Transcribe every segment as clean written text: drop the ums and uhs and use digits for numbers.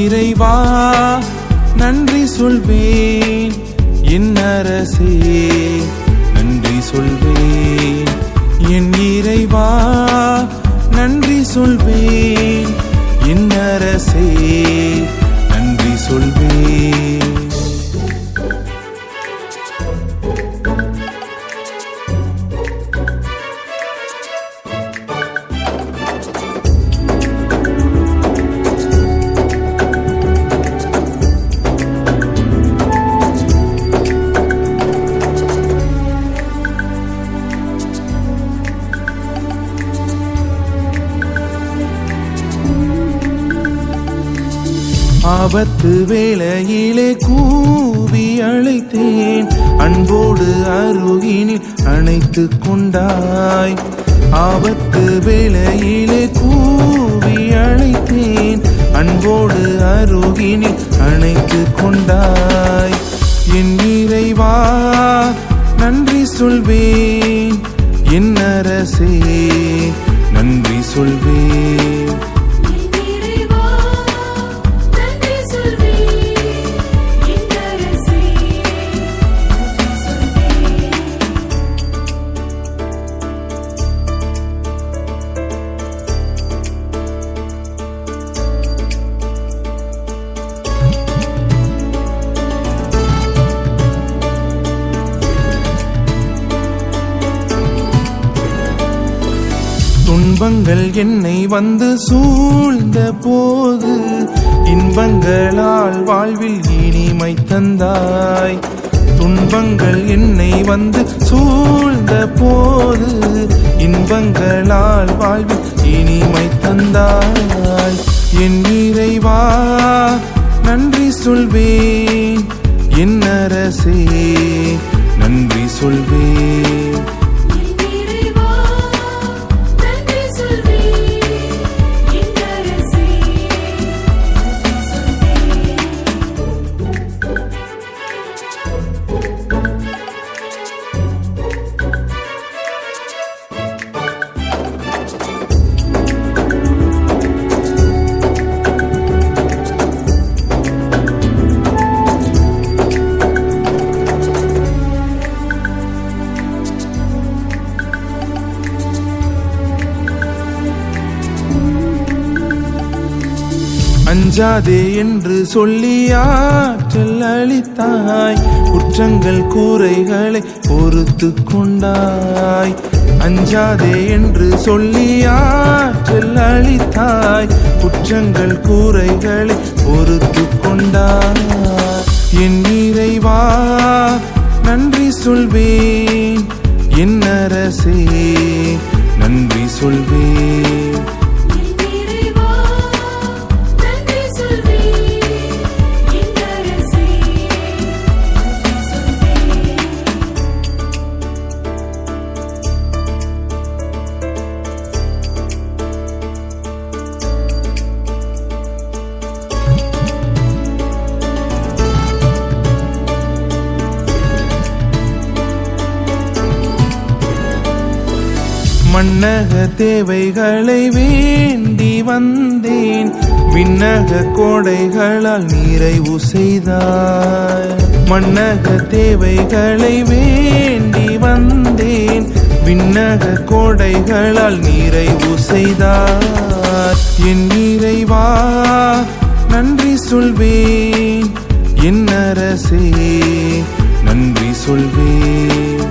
இறைவா நன்றி சொல்வேன், என் அரசே நன்றி சொல்வேன். என் இறைவா நன்றி சொல்வேன், என் அரசே நன்றி சொல்வேன். ஆபத்து வேளையிலே கூவி அழைத்தேன், அன்போடு அருகினில் அணைத்து கொண்டாய். ஆபத்து வேளையிலே கூவி அழைத்தேன், அன்போடு அருகினில் அணைத்து கொண்டாய். என் இறைவா நன்றி சொல்வேன், என் அரசே நன்றி சொல்வேன். துன்பங்கள் என்னை வந்து சூழ்ந்த போது, இன்பங்களால் வாழ்வில் இனிமை தந்தாய். துன்பங்கள் என்னை வந்து சூழ்ந்த போது, இன்பங்களால் வாழ்வில் இனிமை தந்தாய். என் இறைவா நன்றி சொல்வேன், என் அரசே நன்றி சொல்வேன். அஞ்சாதே என்று சொல்லி ஆற்றல் அளித்தாய், குற்றங்கள் கூரைகளை பொறுத்து கொண்டாய். அஞ்சாதே என்று சொல்லி ஆற்றல் அளித்தாய், குற்றங்கள் கூரைகளை பொறுத்து கொண்டாய். என் இறைவா நன்றி சொல்வேன், என் அரசே நன்றி சொல்வேன். மன்னக தேவைகளை வேண்டி வந்தேன், விண்ணக கோடைகளால் நிறைவு செய்தாய். மன்னக தேவைகளை வேண்டி வந்தேன், விண்ணக கோடைகளால் நிறைவு செய்தாய். என் இறைவா நன்றி சொல்வேன், என் அரசே நன்றி சொல்வேன்.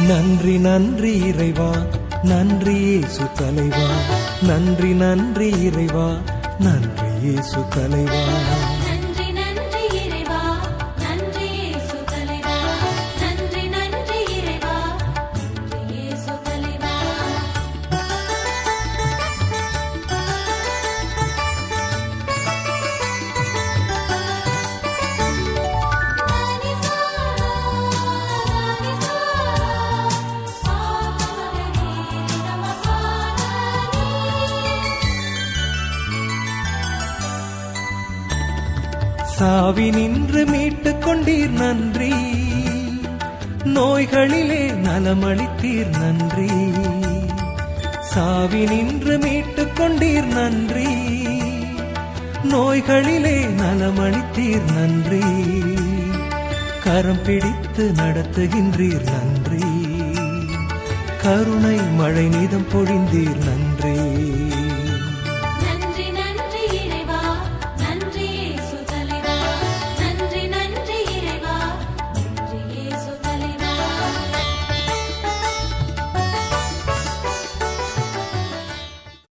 நன்றி நன்றி இறைவா, நன்றி இயேசு தலைவா. நன்றி நன்றி இறைவா, நன்றி இயேசு தலைவா. நன்றி நன்றி இறைவா, நன்றி இயேசு தலைவா. நன்றி நன்றி இறைவா, நன்றி இயேசு தலைவா. சாவி நின்று மீட்டுக் கொண்டீர் நன்றி, நோய்களிலே நலமளித்தீர் நன்றி. சாவி நின்று மீட்டுக் கொண்டீர் நன்றி, நோய்களிலே நலமளித்தீர் நன்றி. கரம் பிடித்து நடத்துகின்றீர் நன்றி, கருணை மழை நீதம் பொழிந்தீர் நன்றி.